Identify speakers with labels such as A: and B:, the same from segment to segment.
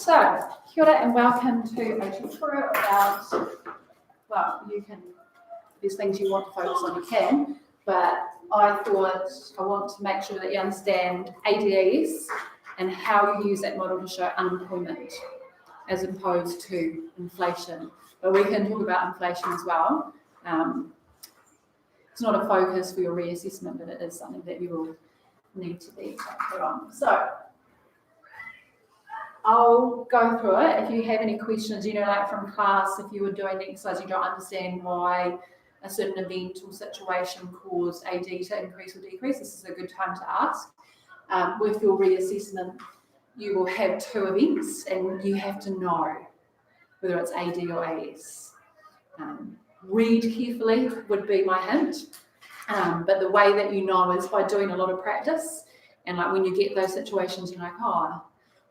A: So, kia ora and welcome to a tutorial about, well, there's things you want to focus on, you can, but I thought I want to make sure that you understand ADEs and how you use that model to show unemployment as opposed to inflation. But we can talk about inflation as well. It's not a focus for your reassessment, but it is something that you will need to be put on. So, I'll go through it. If you have any questions, like from class, if you were doing the exercise, you don't understand why a certain event or situation caused AD to increase or decrease, this is a good time to ask. With your reassessment, you will have two events and you have to know whether it's AD or AS. Read carefully would be my hint, but the way that you know is by doing a lot of practice, and like when you get those situations, you're like, oh,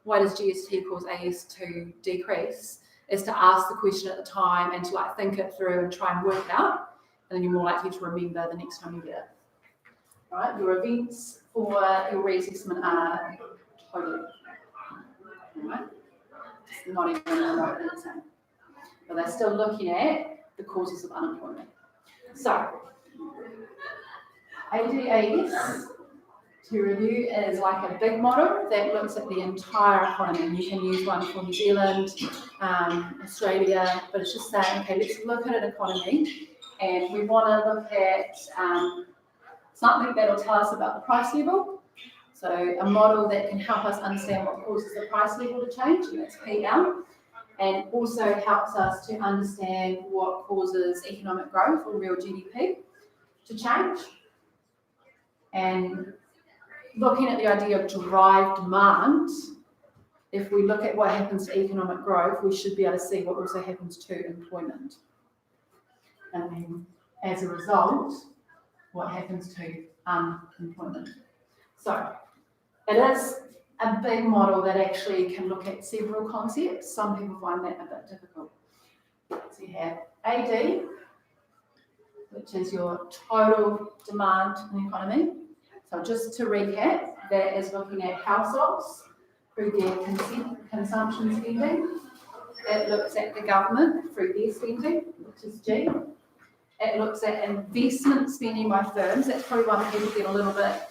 A: why does GST cause AS to decrease, is to ask the question at the time and to think it through and try and work it out, and then you're more likely to remember the next time you get it. Right? Your events for your reassessment are totally, right? It's not even remotely the same. But they're still looking at the causes of unemployment. So, ADAS, to review, is like a big model that looks at the entire economy. You can use one for New Zealand, Australia, but it's just saying, okay, let's look at an economy and we want to look at something that will tell us about the price level. So a model that can help us understand what causes the price level to change, and that's PL, and also helps us to understand what causes economic growth or real GDP to change. And looking at the idea of derived demand, if we look at what happens to economic growth, we should be able to see what also happens to employment. And then, as a result, what happens to unemployment. So, it is a big model that actually can look at several concepts. Some people find that a bit difficult. So you have AD, which is your total demand in the economy. So just to recap, that is looking at households through their consumption spending. It looks at the government through their spending, which is G. It looks at investment spending by firms. That's probably one that people get a little bit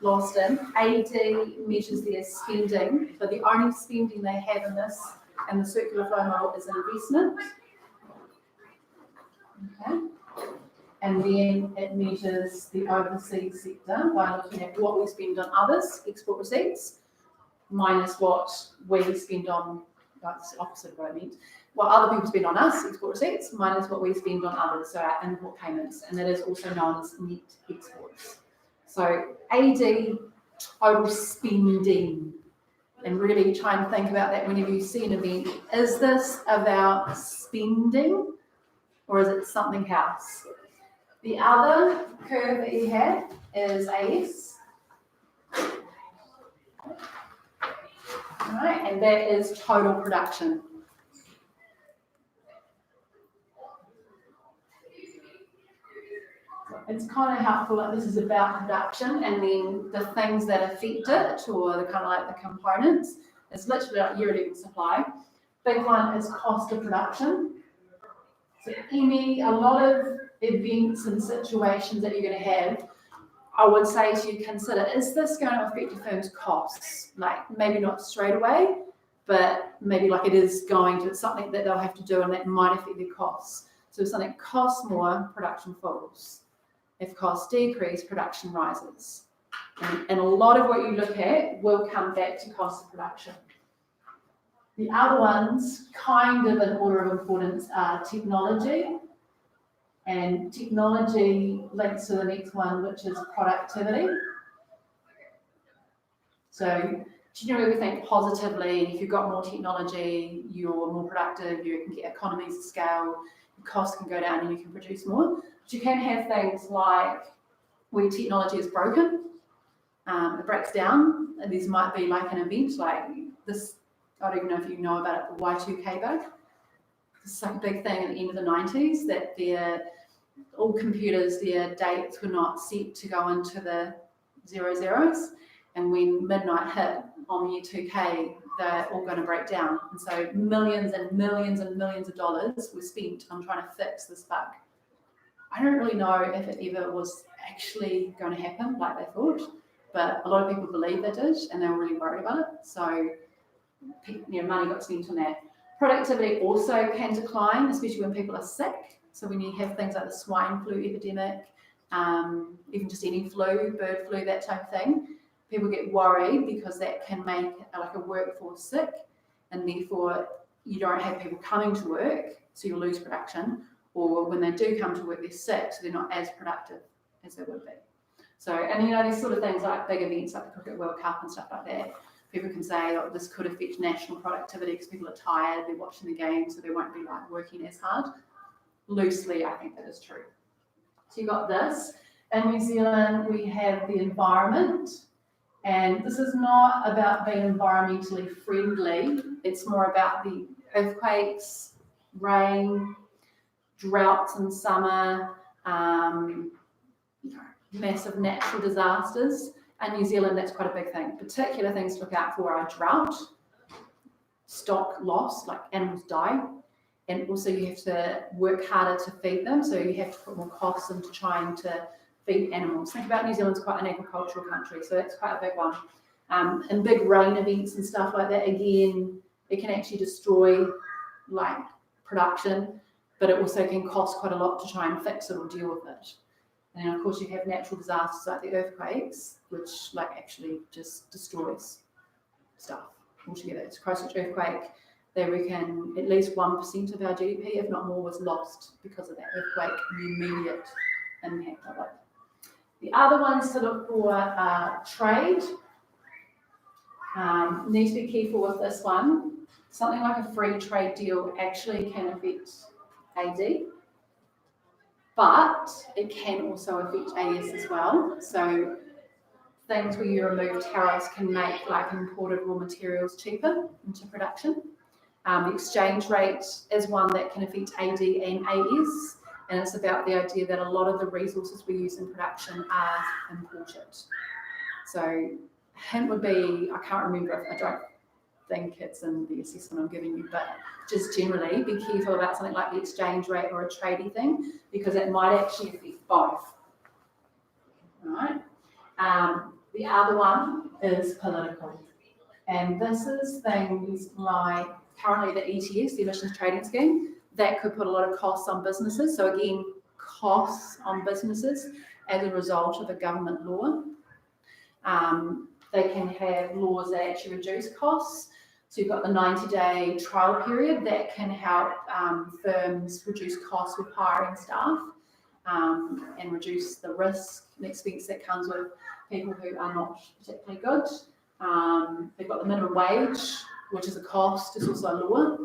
A: lost in. AD measures their spending, but the only spending they have in this, and the circular flow model, is investment. Okay. And then it measures the overseas sector by looking at what we spend on others, export receipts, minus what we spend on, that's the opposite of what I meant, what other people spend on us, export receipts, minus what we spend on others, so our import payments, and that is also known as net exports. So AD, total spending, and really try and think about that whenever you see an event. Is this about spending or is it something else? The other curve that you have is AS. All right, and that is total production. It's kind of helpful that this is about production, and then the things that affect it, or the kind of like the components, it's literally like yearly supply. Big one is cost of production. So a lot of events and situations that you're going to have, I would say to you, consider, is this going to affect your firm's costs? Like maybe not straight away, but maybe like it is going to, it's something that they'll have to do and that might affect their costs. So if something costs more, production falls. If costs decrease, production rises. And a lot of what you look at will come back to cost of production. The other ones, kind of in order of importance, are technology. And technology links to the next one, which is productivity. So generally we think positively, if you've got more technology, you're more productive, you can get economies of scale, your costs can go down and you can produce more. But you can have things like when technology is broken, it breaks down, and these might be like an event like this. I don't even know if you know about it, the Y2K bug. It's like a big thing at the end of the 90s that all computers, their dates were not set to go into the 00s. And when midnight hit on the year 2K, they're all going to break down. And so millions and millions and millions of dollars were spent on trying to fix this bug. I don't really know if it ever was actually going to happen like they thought, but a lot of people believe it did, and they were really worried about it. So, money got spent on that. Productivity also can decline, especially when people are sick. So when you have things like the swine flu epidemic, even just any flu, bird flu, that type of thing, people get worried because that can make like a workforce sick, and therefore you don't have people coming to work, so you'll lose production. Or when they do come to work, they're sick, so they're not as productive as they would be. So, and these sort of things like big events like the Cricket World Cup and stuff like that, people can say, oh, this could affect national productivity because people are tired, they're watching the game, so they won't be like working as hard. Loosely, I think that is true. So you got this. In New Zealand, we have the environment, and this is not about being environmentally friendly. It's more about the earthquakes, rain, droughts in summer, massive natural disasters. In New Zealand, that's quite a big thing. Particular things to look out for are drought, stock loss, like animals die, and also you have to work harder to feed them, so you have to put more costs into trying to feed animals. Think about New Zealand's quite an agricultural country, so that's quite a big one. And big rain events and stuff like that, again, it can actually destroy like production, but it also can cost quite a lot to try and fix it or deal with it. And then of course you have natural disasters like the earthquakes, which like actually just destroys stuff altogether. It's a Christchurch earthquake. They reckon at least 1% of our GDP, if not more, was lost because of that earthquake and the immediate impact of it. The other ones to look for are trade. Need to be careful with this one. Something like a free trade deal actually can affect AD, but it can also affect AS as well. So things where you remove tariffs can make like imported raw materials cheaper into production. The exchange rate is one that can affect AD and AS, and it's about the idea that a lot of the resources we use in production are imported. So hint would be, I can't remember, I don't think it's in the assessment I'm giving you, but just generally be careful about something like the exchange rate or a tradie thing, because it might actually affect both. All right. The other one is political, and this is things like currently the ETS, the Emissions Trading Scheme, that could put a lot of costs on businesses. So again, costs on businesses as a result of a government law. They can have laws that actually reduce costs. So you've got the 90-day trial period that can help firms reduce costs with hiring staff and reduce the risk and expense that comes with people who are not particularly good. They've got the minimum wage, which is a cost, it's also a law.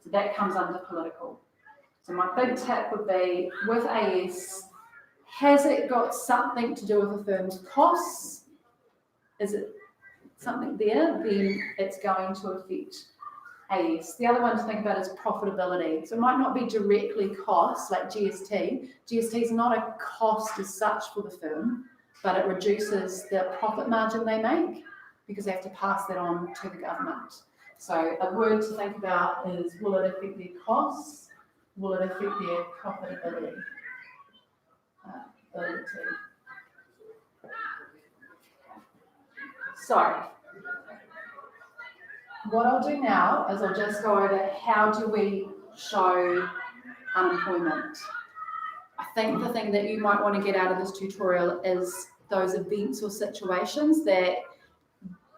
A: So that comes under political. So my big tip would be, with AS, has it got something to do with a firm's costs? Is it something there? Then it's going to affect AS. The other one to think about is profitability. So it might not be directly costs like GST. GST is not a cost as such for the firm, but it reduces the profit margin they make because they have to pass that on to the government. So a word to think about is, will it affect their costs? Will it affect their profitability? So what I'll do now is I'll just go over how do we show unemployment. I think the thing that you might want to get out of this tutorial is those events or situations that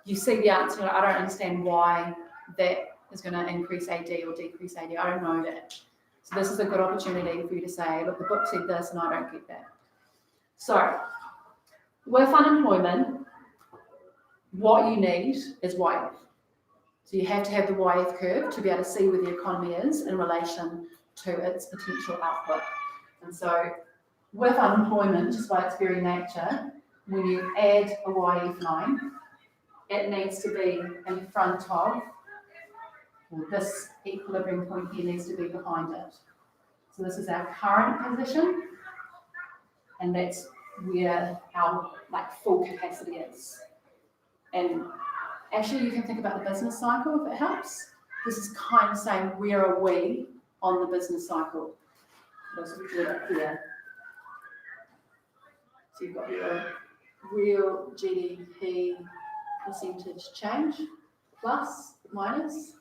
A: you see the answer, I don't understand why that is going to increase AD or decrease AD. I don't know that. So this is a good opportunity for you to say, look, the book said this and I don't get that. So with unemployment, what you need is YF. So you have to have the YF curve to be able to see where the economy is in relation to its potential output. And so with unemployment, just by its very nature, when you add a YF line, it needs to be in front of, or this equilibrium point here needs to be behind it. So this is our current position, and that's where our full capacity is. And Actually, you can think about the business cycle if it helps. This is kind of saying where are we on the business cycle. So we do it up here. So you've got your real GDP percentage change, plus, minus,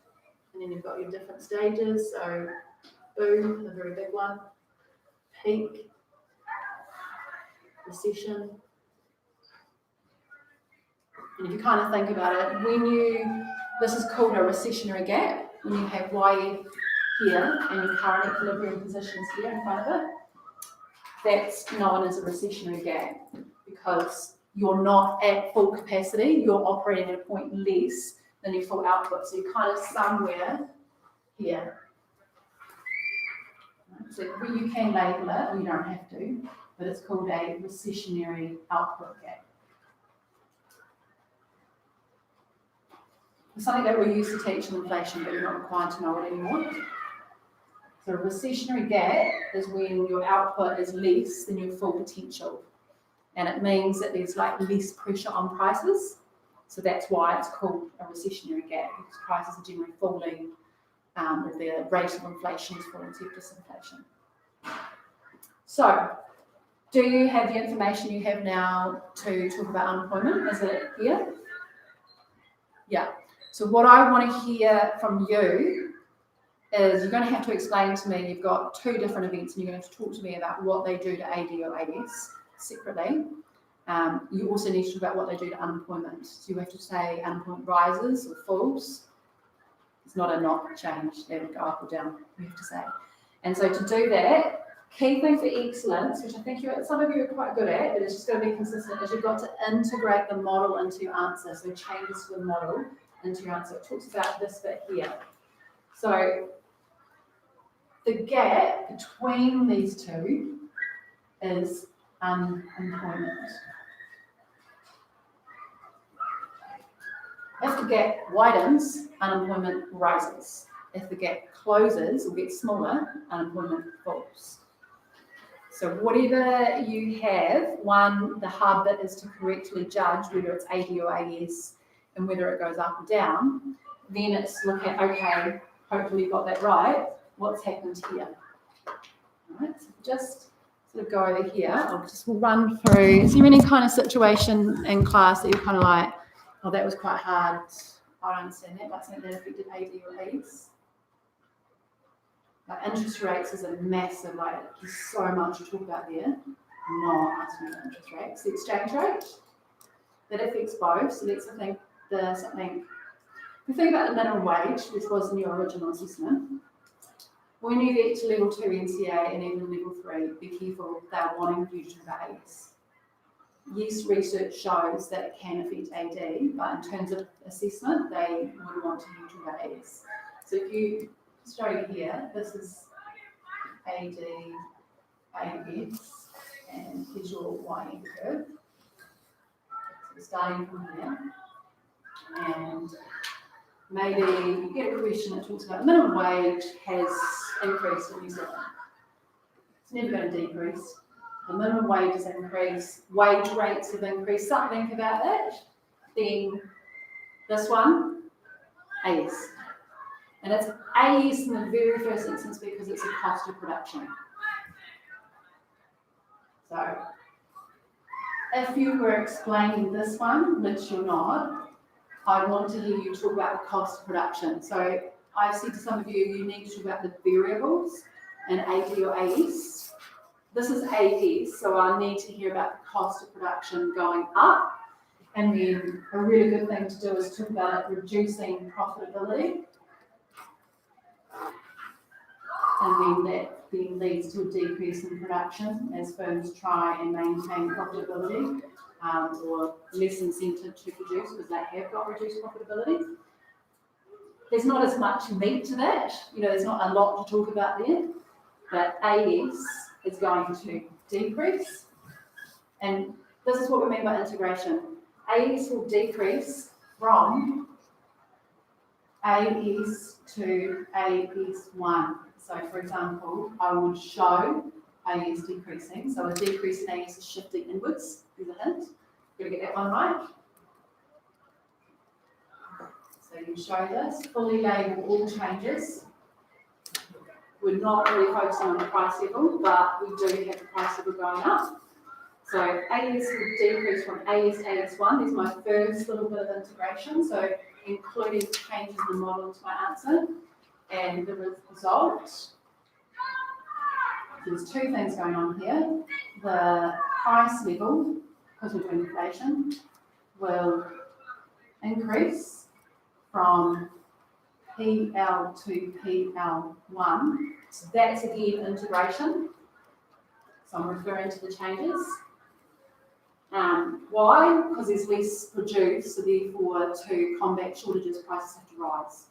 A: and then you've got your different stages. So boom, the very big one, peak, recession. And if you kind of think about it, this is called a recessionary gap, when you have YF here and your current equilibrium positions here in front of it, that's known as a recessionary gap because you're not at full capacity, you're operating at a point less than your full output. So you're kind of somewhere here. So you can label it, you don't have to, but it's called a recessionary output gap. It's something that we used to teach in inflation, but you're not required to know it anymore. So a recessionary gap is when your output is less than your full potential. And it means that there's like less pressure on prices. So that's why it's called a recessionary gap, because prices are generally falling if the rate of inflation is falling to disinflation. So, do you have the information you have now to talk about unemployment? Is it here? Yeah. So what I want to hear from you is you're going to have to explain to me, you've got two different events and you're going to have to talk to me about what they do to AD or AS separately. You also need to talk about what they do to unemployment. So you have to say unemployment rises or falls. It's not a not change, they would go up or down, you have to say. And so to do that, key thing for excellence, which I think some of you are quite good at, but it's just going to be consistent, is you've got to integrate the model into your answer. So changes to the model into your answer. It talks about this bit here. So the gap between these two is unemployment. If the gap widens, unemployment rises. If the gap closes or gets smaller, unemployment falls. So whatever you have, the hard bit is to correctly judge whether it's AD or AS and whether it goes up or down. Then it's look at, okay, hopefully you got that right, what's happened here? All right, so just sort of go over here. We'll run through. Is there any kind of situation in class that you're kind of like, oh, that was quite hard, I don't understand that, but something that affected AD or AS? Like interest rates is a massive, there's so much to talk about there. Not asking about interest rates. The exchange rate, that affects both. So let's think we think about the minimum wage, which was in your original assessment. When you get to level 2 NCA and even level 3, be careful, they're wanting you to talk about AS. Yes, research shows that it can affect AD, but in terms of assessment, they would want you to talk about AS. So if you show you here, this is AD, AS, and here's your Y curve. So starting from here, and maybe you get a question that talks about minimum wage has increased in New Zealand. It's never going to decrease. The minimum wage has increased, wage rates have increased, something about that. Then this one, AS. And it's AS in the very first instance because it's a cost of production. So, if you were explaining this one, which you're not, I want to hear you talk about the cost of production. So, I've said to some of you, you need to talk about the variables in AD or AS. This is AS, so I need to hear about the cost of production going up. And then a really good thing to do is talk about it reducing profitability. And then that then leads to a decrease in production as firms try and maintain profitability or less incentive to produce because they have got reduced profitability. There's not as much meat to that, there's not a lot to talk about there, but AS is going to decrease. And this is what we mean by integration. AS will decrease from AS to AS1. So, for example, I would show AS decreasing. So, a decrease in AS is shifting inwards. There's a hint. Got to get that one right. So you show this, fully label all changes. We're not really focusing on the price level, but we do have the price level going up. So AS will decrease from AS to AS1. There's my first little bit of integration, so including changes in the model to my answer. And the result, there's two things going on here. The price level, because we're doing inflation, will increase from PL to PL1. So that's again integration. So I'm referring to the changes. Why? Because there's less produced, so therefore to combat shortages, prices have to rise.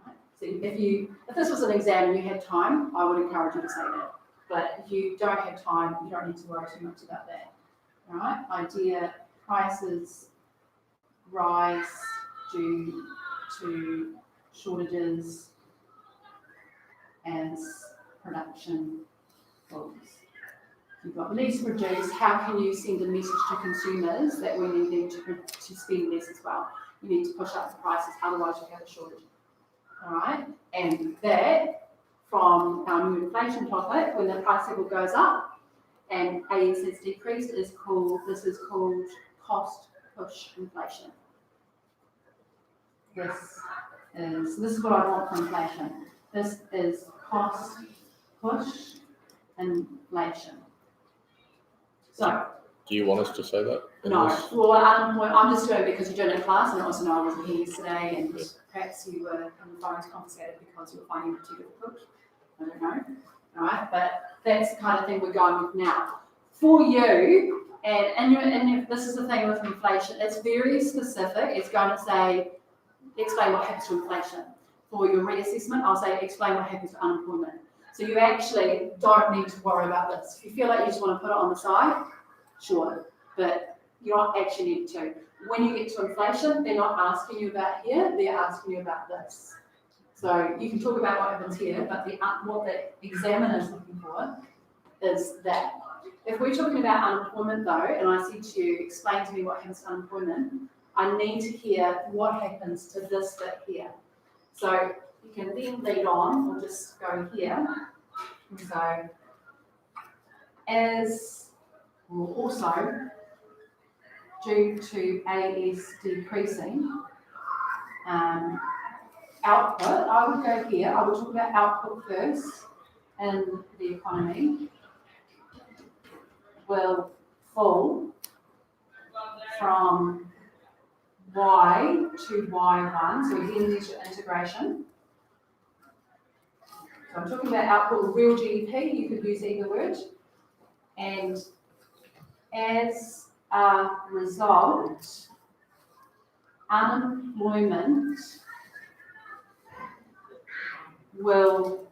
A: Right? So if this was an exam and you had time, I would encourage you to say that. But if you don't have time, you don't need to worry too much about that. All right? Idea: prices rise due to shortages as production falls. You've got less produced. How can you send a message to consumers that we need them to spend less as well? You need to push up the prices, otherwise you have a shortage. All right, and that from our new inflation topic, when the price level goes up and AS has decreased, this is called cost push inflation. This is what I want from inflation. This is cost push inflation. So,
B: do you want us to say that?
A: No. Well, I'm just doing it because you're doing it in class, and also know I wasn't here yesterday, and perhaps you were on the phone confiscated because you were finding it too difficult. I don't know. All right, but that's the kind of thing we're going with now. For you, and this is the thing with inflation, it's very specific. It's going to say, explain what happens to inflation. For your reassessment, I'll say, explain what happens to unemployment. So you actually don't need to worry about this. If you feel like you just want to put it on the side, sure, but you don't actually need to. When you get to inflation, they're not asking you about here, they're asking you about this. So you can talk about what happens here, but what the examiner is looking for is that. If we're talking about unemployment though, and I said to you, explain to me what happens to unemployment, I need to hear what happens to this bit here. So you can then lead on, or just go here. So, also, due to AS decreasing, output, I would go here, I would talk about output first in the economy, will fall from Y to Y1, so again there's your integration. So I'm talking about output real GDP, you could use either word. And as a result, unemployment will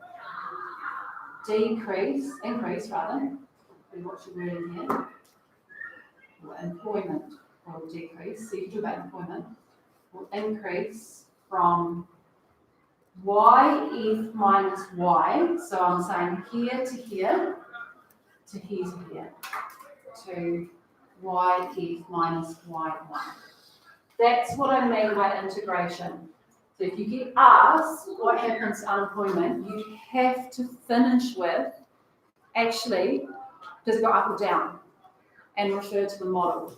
A: increase rather, what you're reading here. Or employment will decrease, so you talk about employment, will increase from YF minus Y, so I'm saying here to here, to here to here, to YF minus Y1. That's what I mean by integration. So if you get asked what happens to unemployment, you have to finish with, actually, does it go up or down? And refer to the model.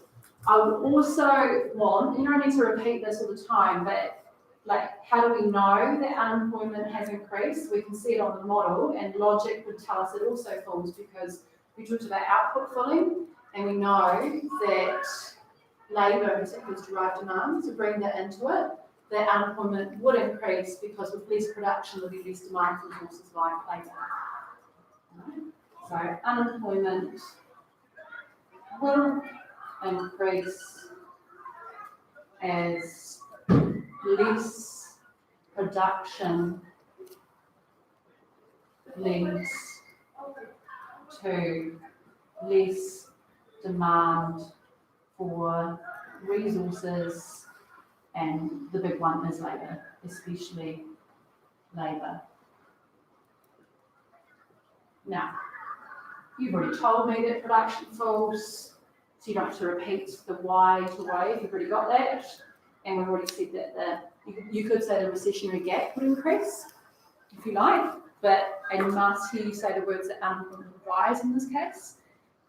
A: I would also want, you don't need to repeat this all the time, but like, how do we know that unemployment has increased? We can see it on the model, and logic would tell us it also falls because we talked about output falling, and we know that labour, particularly derived demand, to bring that into it, that unemployment would increase because with less production there will be less demand for resources like labour. So unemployment will increase as less production leads to less demand for resources, and the big one is labour, especially labour. Now, you've already told me that production falls, so you don't have to repeat the Y to Y, you've already got that. And we've already said that the You could say the recessionary gap would increase, if you like, but I must hear you say the words that unemployment would rise in this case,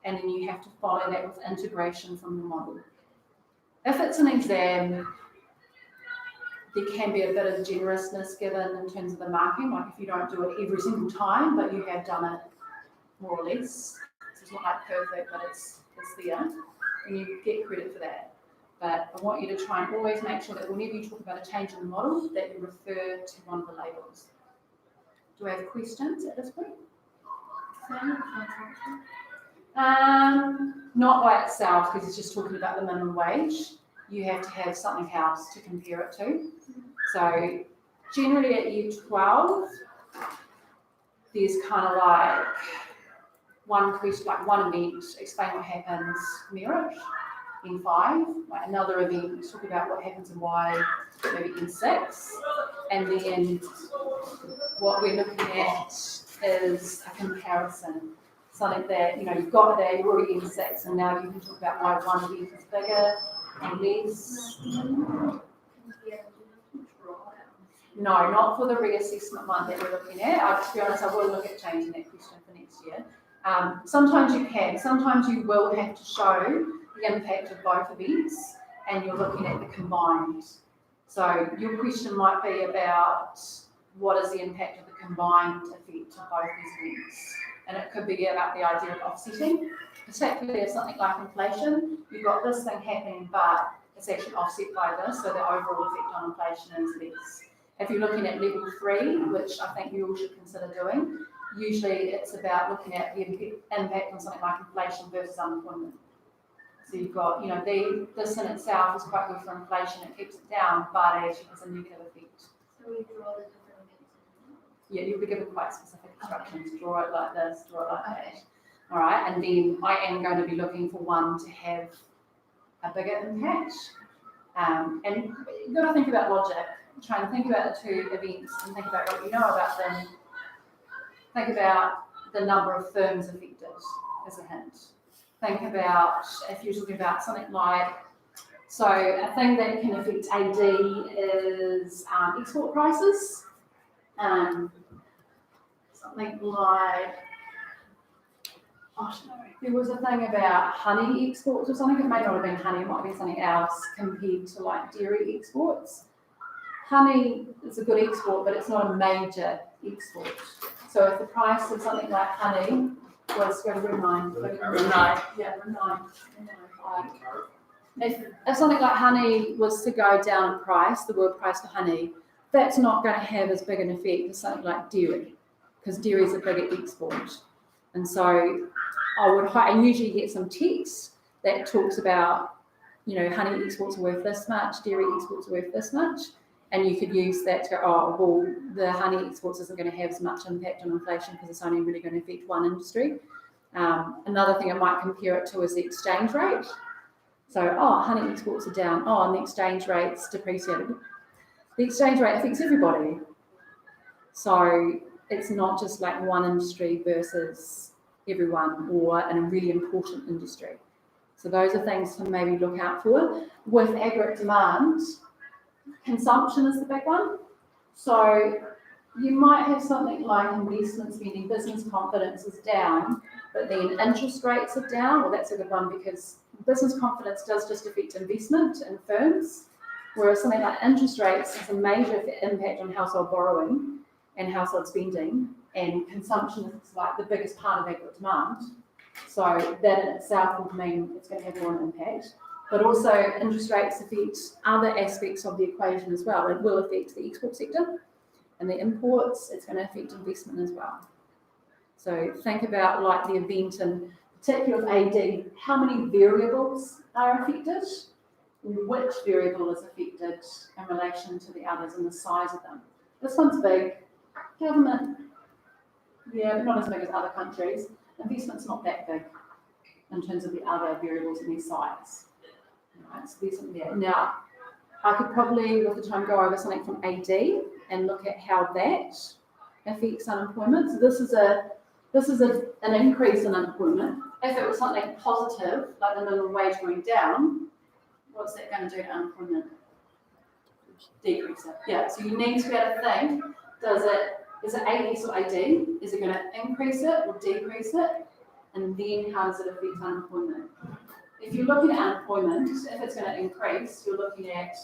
A: and then you have to follow that with integration from the model. If it's an exam, there can be a bit of generousness given in terms of the marking, like if you don't do it every single time, but you have done it more or less. It's not like perfect, but it's there, and you get credit for that. But I want you to try and always make sure that whenever you talk about a change in the model, that you refer to one of the labels. Do I have questions at this point? Not by itself, because it's just talking about the minimum wage. You have to have something else to compare it to. So generally at year 12, there's kind of like one question, like one event, explain what happens, merit. In 5, like another event, talk about what happens in Y, maybe in 6, and then what we're looking at is a comparison, something that, you've got there, you're already in 6, and now you can talk about why one event is bigger and less. No, not for the reassessment one that we're looking at. To be honest, I will look at changing that question for next year. Sometimes you can, sometimes you will have to show the impact of both events, and you're looking at the combined. So your question might be about what is the impact of the combined effect of both these events, and it could be about the idea of offsetting, particularly if something like inflation, you've got this thing happening, but it's actually offset by this, so the overall effect on inflation is less. If you're looking at level 3, which I think you all should consider doing, usually it's about looking at the impact on something like inflation versus unemployment. So you've got, this in itself is quite good for inflation, it keeps it down, but it actually has a negative effect.
B: So we draw the different events.
A: Yeah, you'll be given quite specific instructions, draw it like this, draw it like that. All right, and then I am going to be looking for one to have a bigger impact. And you've got to think about logic, try and think about the 2 events and think about what you know about them. Think about the number of firms affected as a hint. Think about, if you're talking about something like, so a thing that can affect AD is export prices. Something like, there was a thing about honey exports or something. It may not have been honey, it might be something else compared to like dairy exports. Honey is a good export, but it's not a major export. So if the price of something like honey was, go to room 9. Yeah, room 9. If something like honey was to go down in price, the world price for honey, that's not going to have as big an effect as something like dairy, because dairy is a bigger export. And so I usually get some text that talks about, honey exports are worth this much, dairy exports are worth this much. And you could use that to go, well, the honey exports isn't going to have as much impact on inflation because it's only really going to affect one industry. Another thing I might compare it to is the exchange rate. So, honey exports are down, and the exchange rate's depreciated. The exchange rate affects everybody. So it's not just like one industry versus everyone or in a really important industry. So those are things to maybe look out for. With aggregate demand, consumption is the big one. So you might have something like investment spending, business confidence is down, but then interest rates are down. Well, that's a good one because business confidence does just affect investment in firms, whereas something like interest rates has a major impact on household borrowing and household spending, and consumption is like the biggest part of aggregate demand. So that in itself would mean it's going to have more impact. But also interest rates affect other aspects of the equation as well. It will affect the export sector and the imports. It's going to affect investment as well. So think about like the event in particular of AD, how many variables are affected, which variable is affected in relation to the others and the size of them. This one's big. Government, yeah, but not as big as other countries. Investment's not that big in terms of the other variables in their size. Right, so there's something there. Now, I could probably, with the time, go over something from AD and look at how that affects unemployment. So this is an increase in unemployment. If it was something positive, like the minimum wage going down, what's that going to do to unemployment? Decrease it, yeah. So you need to be able to think, is it AS or AD? Is it going to increase it or decrease it? And then how does it affect unemployment? If you're looking at unemployment, if it's going to increase, you're looking at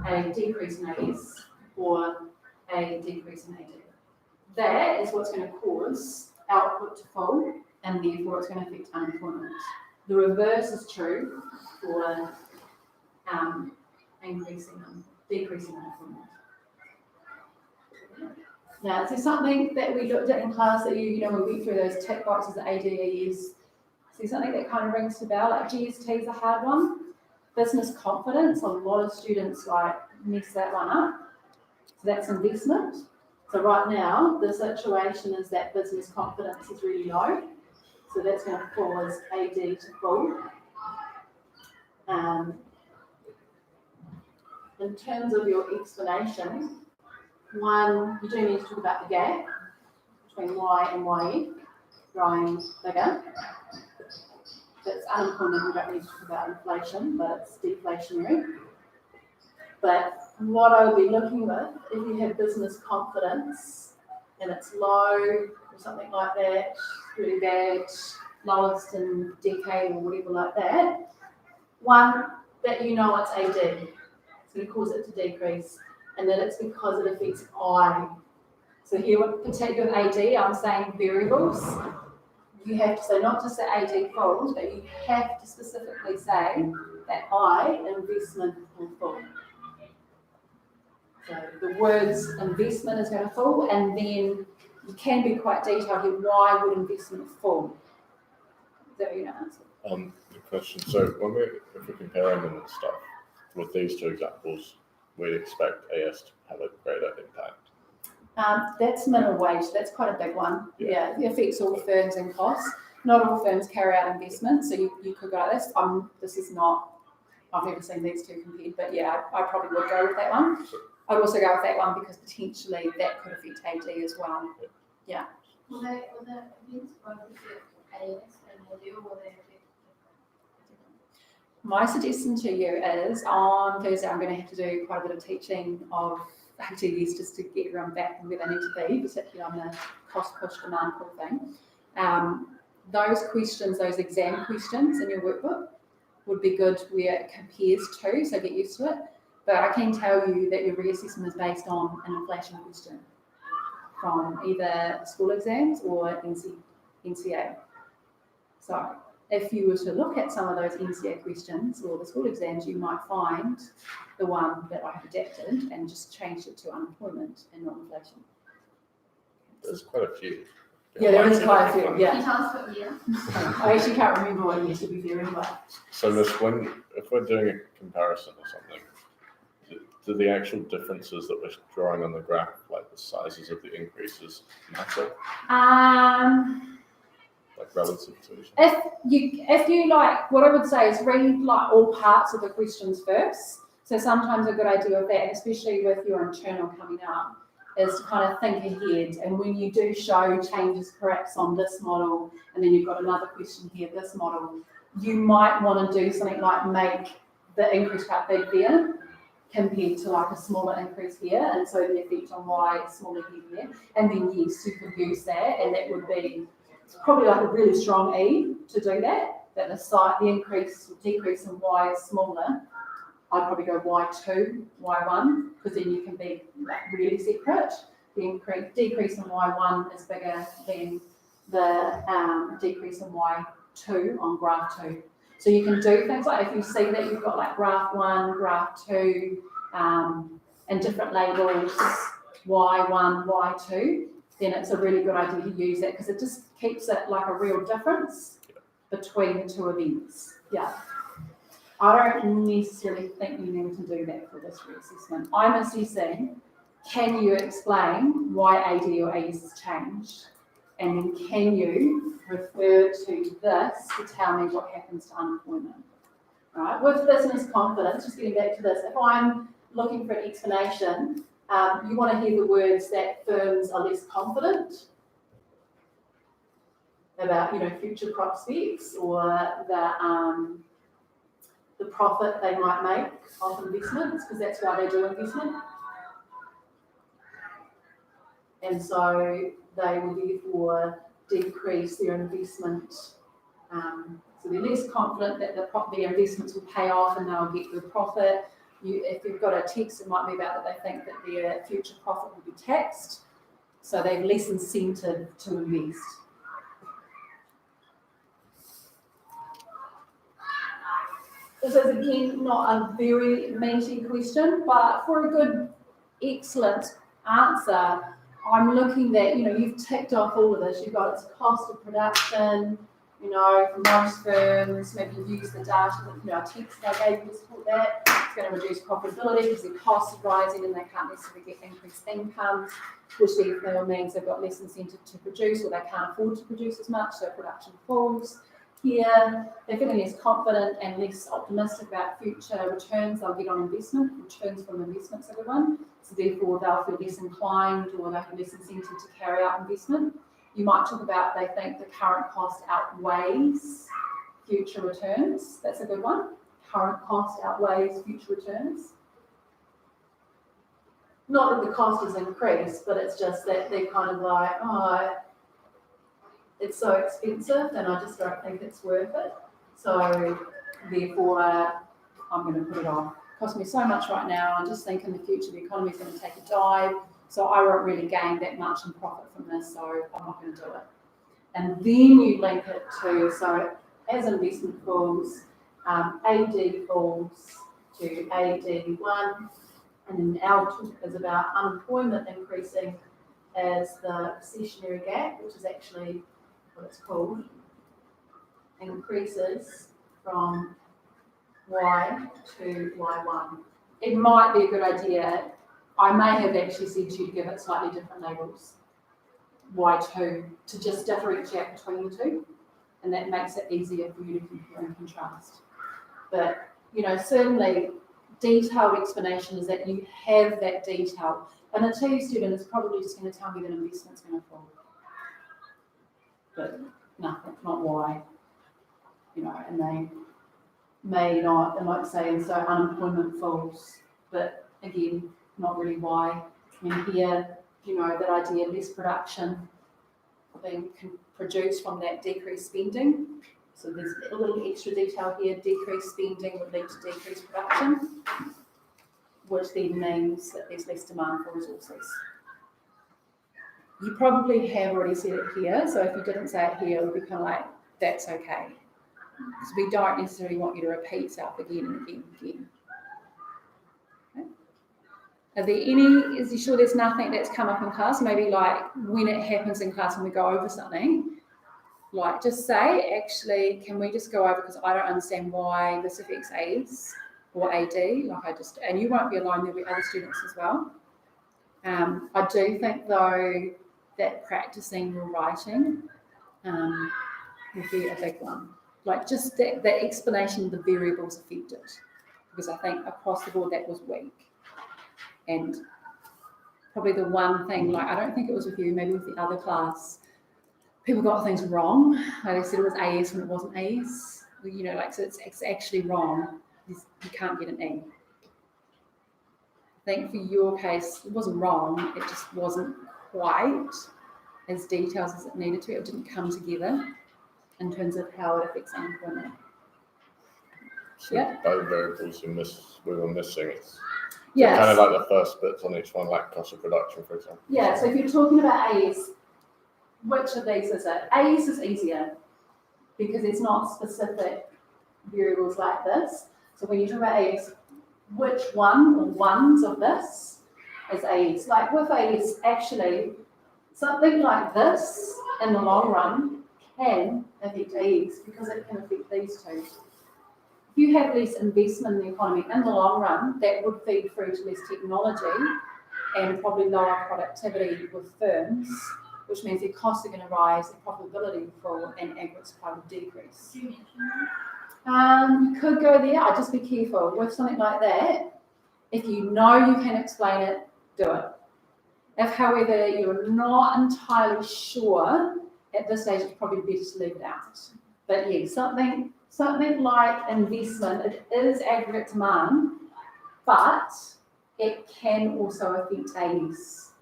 A: a decrease in AS or a decrease in AD. That is what's going to cause output to fall, and therefore it's going to affect unemployment. The reverse is true for decreasing unemployment. Now, is there something that we looked at in class that we went through those tick boxes at AD, AS? Is there something that kind of rings a bell? Like GST is a hard one. Business confidence, a lot of students mess that one up. So that's investment. So right now, the situation is that business confidence is really low. So that's going to cause AD to fall. In terms of your explanation, one, you do need to talk about the gap between Y and YF growing bigger. That's unemployment, we don't need to talk about inflation, but it's deflationary. But what I would be looking with, if you have business confidence and it's low or something like that, really bad, lowest in decade or whatever like that, one, that it's AD, it's going to cause it to decrease, and that it's because it affects I. So here, particularly with AD, I'm saying variables. You have to say not just that AD falls, but you have to specifically say that I, investment, will fall. So the words investment is going to fall, and then you can be quite detailed here. Why would investment fall? Is that what you're going to answer?
C: The question. So if we're comparing them and stuff with these two examples, we'd expect AS to have a greater impact.
A: That's minimum wage. That's quite a big one. Yeah, it affects all firms and costs. Not all firms carry out investments, so you could go like this. This is not. I've never seen these two compared, but yeah, I probably would go with that one. I'd also go with that one because potentially that could affect AD as well. Yeah.
B: Will the events both affect AS and AD, or will they affect?
A: My suggestion to you is on Thursday I'm going to have to do quite a bit of teaching of ATs just to get everyone back and where they need to be, particularly on the cost push demand pull thing. Those questions, those exam questions in your workbook would be good where it compares to, so get used to it. But I can tell you that your reassessment is based on an inflation question from either school exams or NCA. So if you were to look at some of those NCA questions or the school exams, you might find the one that I have adapted and just changed it to unemployment and not inflation.
C: There's quite a few.
A: Yeah, there is quite a few,
B: Can
A: yeah.
B: you tell us what year?
A: I actually can't remember what year, to be fair, anyway.
C: So if we're doing a comparison or something, do the actual differences that we're drawing on the graph, like the sizes of the increases, matter? Like relative to each other?
A: If you like, what I would say is read like all parts of the questions first. So sometimes a good idea of that, and especially with your internal coming up, is to kind of think ahead. And when you do show changes perhaps on this model, and then you've got another question here, this model, you might want to do something like make the increase quite big there compared to like a smaller increase here, and so the effect on Y is smaller here. And then yes, you could use that, and that would be probably like a really strong E to do that the increase or decrease in Y is smaller. I'd probably go Y2, Y1, because then you can be like really separate. The decrease in Y1 is bigger than the decrease in Y2 on graph 2. So you can do things like if you see that you've got like graph 1, graph 2, and different labels, Y1, Y2, then it's a really good idea to use that because it just keeps it like a real difference between the two events. Yeah. I don't necessarily think you need to do that for this reassessment. I'm assessing, can you explain why AD or AS has changed? And then can you refer to this to tell me what happens to unemployment? Right? With business confidence, just getting back to this, if I'm looking for an explanation, you want to hear the words that firms are less confident about, future prospects, or the the profit they might make off investments, because that's why they do investment. And so they will therefore decrease their investment. So they're less confident that their investments will pay off and they'll get good profit. If you've got a text, it might be about that they think that their future profit will be taxed. So they have less incentive to invest. This is again not a very meaty question, but for a good, excellent answer, I'm looking at, you've ticked off all of this. You've got its cost of production, for most firms, maybe you've used the data that, text they gave you to support that. It's going to reduce profitability because their costs are rising and they can't necessarily get increased income, which therefore means they've got less incentive to produce or they can't afford to produce as much, so production falls. Here, they're feeling less confident and less optimistic about future returns they'll get on investment. Returns from investments, everyone. So therefore, they'll feel less inclined or they'll have less incentive to carry out investment. You might talk about they think the current cost outweighs future returns. That's a good one. Current cost outweighs future returns. Not that the cost has increased, but it's just that they're kind of like, it's so expensive and I just don't think it's worth it. So therefore, I'm going to put it off. It costs me so much right now. I just think in the future the economy is going to take a dive. So I won't really gain that much in profit from this, so I'm not going to do it. And then you link it to, so as investment falls, AD falls to AD1, and then L2 is about unemployment increasing as the recessionary gap, which is actually what it's called, increases from Y to Y1. It might be a good idea. I may have actually said to you to give it slightly different labels, Y2, to just differentiate between the two, and that makes it easier for you to compare and contrast. But, certainly detailed explanation is that you have that detail. And a TU student is probably just going to tell me that investment's going to fall. But nothing, not why, and they may not, they might say, and so unemployment falls, but again, not really why. Here, that idea, less production being produced from that decreased spending. So there's a little extra detail here, decreased spending would lead to decreased production, which then means that there's less demand for resources. You probably have already said it here, so if you didn't say it here, it would be kind of like, that's okay. Because we don't necessarily want you to repeat yourself again and again and again. Are there is you sure there's nothing that's come up in class? Maybe like when it happens in class when we go over something, like just say, actually, can we just go over because I don't understand why this affects A's or AD, and you won't be alone, there'll be other students as well. I do think though that practicing your writing will be a big one. Like just that explanation of the variables affected, because I think across the board that was weak. And probably the one thing, I don't think it was with you, maybe with the other class, people got things wrong. Like they said it was AS when it wasn't A's. So it's actually wrong. You can't get an E. I think for your case, it wasn't wrong. It just wasn't quite as detailed as it needed to. It didn't come together in terms of how it affects unemployment.
C: So
A: Yeah.
C: both variables we were missing.
A: Yes.
C: Kind of like the first bits on each one, like cost of production, for example.
A: Yeah, so if you're talking about AS, which of these is it? AS is easier because it's not specific variables like this. So when you talk about AS, which one or ones of this is AS? Like with AS, actually, something like this in the long run can affect AS because it can affect these two. If you have less investment in the economy in the long run, that would feed through to less technology and probably lower productivity with firms, which means their costs are going to rise, their profitability will fall, and aggregate supply will decrease.
B: Do you mention that?
A: You could go there. I'd just be careful with something like that. If you know you can explain it, do it. If, however, you're not entirely sure, at this stage, it's probably better to leave it out. But yeah, something like investment, it is aggregate demand, but it can also affect AS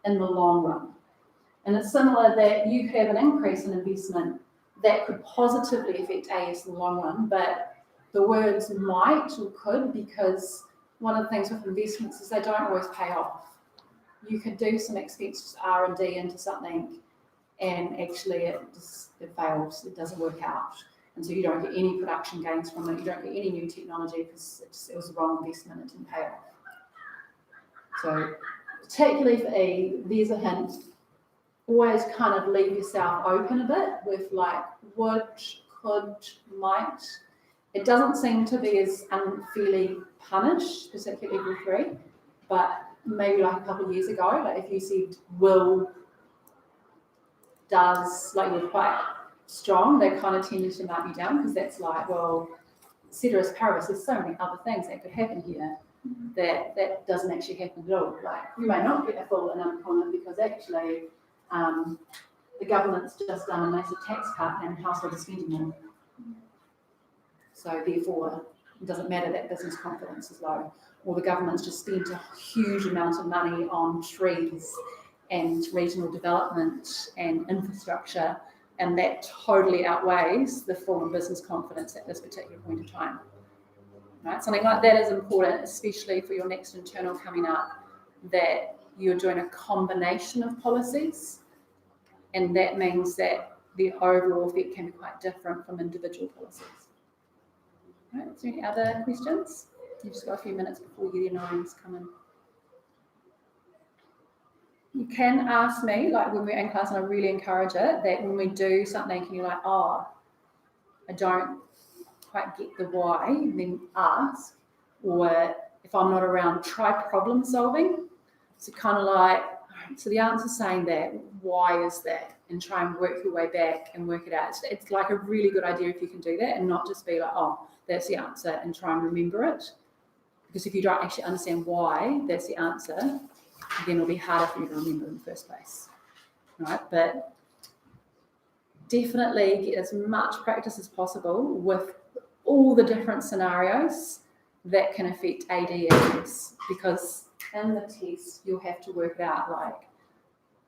A: in the long run. And it's similar that you have an increase in investment that could positively affect AS in the long run, but the words might or could, because one of the things with investments is they don't always pay off. You could do some expensive R&D into something and actually it fails, it doesn't work out. And so you don't get any production gains from it, you don't get any new technology because it was the wrong investment, it didn't pay off. So particularly for E, there's a hint. Always kind of leave yourself open a bit with like would, could, might. It doesn't seem to be as unfairly punished, particularly with 3, but maybe like a couple of years ago, like if you said will, does, like you're quite strong, they kind of tended to mark you down because that's like, well, ceteris paribus, there's so many other things that could happen here that doesn't actually happen at all. Like you may not get a full unemployment because actually the government's just done a massive tax cut and households are spending more. So therefore, it doesn't matter that business confidence is low, or the government's just spent a huge amount of money on trees and regional development and infrastructure, and that totally outweighs the fall in business confidence at this particular point in time. Right? Something like that is important, especially for your next internal coming up, that you're doing a combination of policies, and that means that the overall effect can be quite different from individual policies. Right, is there any other questions? You've just got a few minutes before your annoyings come in. You can ask me, like when we're in class, and I really encourage it, that when we do something and you're like, oh, I don't quite get the why, then ask. Or if I'm not around, try problem solving. So kind of like, so the answer's saying that, why is that? And try and work your way back and work it out. It's like a really good idea if you can do that and not just be like, oh, that's the answer and try and remember it. Because if you don't actually understand why that's the answer, then it'll be harder for you to remember in the first place. Right? But definitely get as much practice as possible with all the different scenarios that can affect ADs, because in the test you'll have to work it out like,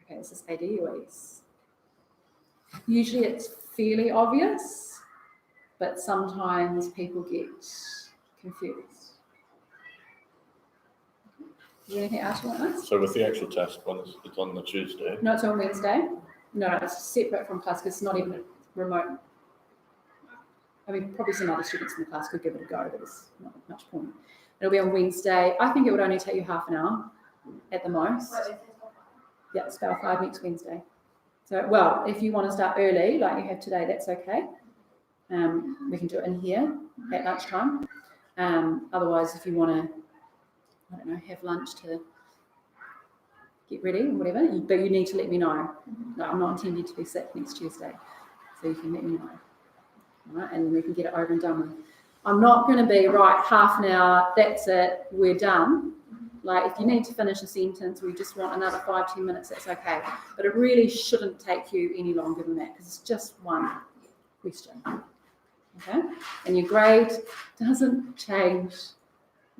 A: okay, is this AD or ES? Usually it's fairly obvious, but sometimes people get confused. Is there anything else you want to ask?
C: So with the actual test, it's on the Tuesday.
A: No, it's on Wednesday. No, it's separate from class because it's not even remote. I mean, probably some other students in the class could give it a go, but there's not much point. It'll be on Wednesday. I think it would only take you half an hour at the most. Yeah, it's about 5 next Wednesday. So, well, if you want to start early, like you have today, that's okay. We can do it in here at lunchtime. Otherwise, if you want to, I don't know, have lunch to get ready or whatever, but you need to let me know. No, I'm not intending to be sick next Tuesday, so you can let me know. All right, and then we can get it over and done with. I'm not going to be, right, half an hour, that's it, we're done. Like, if you need to finish a sentence or you just want another 5-10 minutes, that's okay. But it really shouldn't take you any longer than that because it's just one question. Okay? And your grade doesn't change.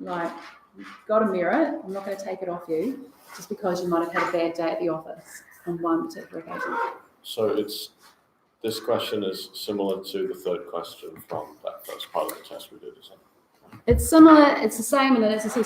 A: Like, you've got to mirror it. I'm not going to take it off you just because you might have had a bad day at the office on one particular occasion.
C: So this question is similar to the third question from that first part of the test we did, isn't it?
A: It's similar, it's the same, and then it's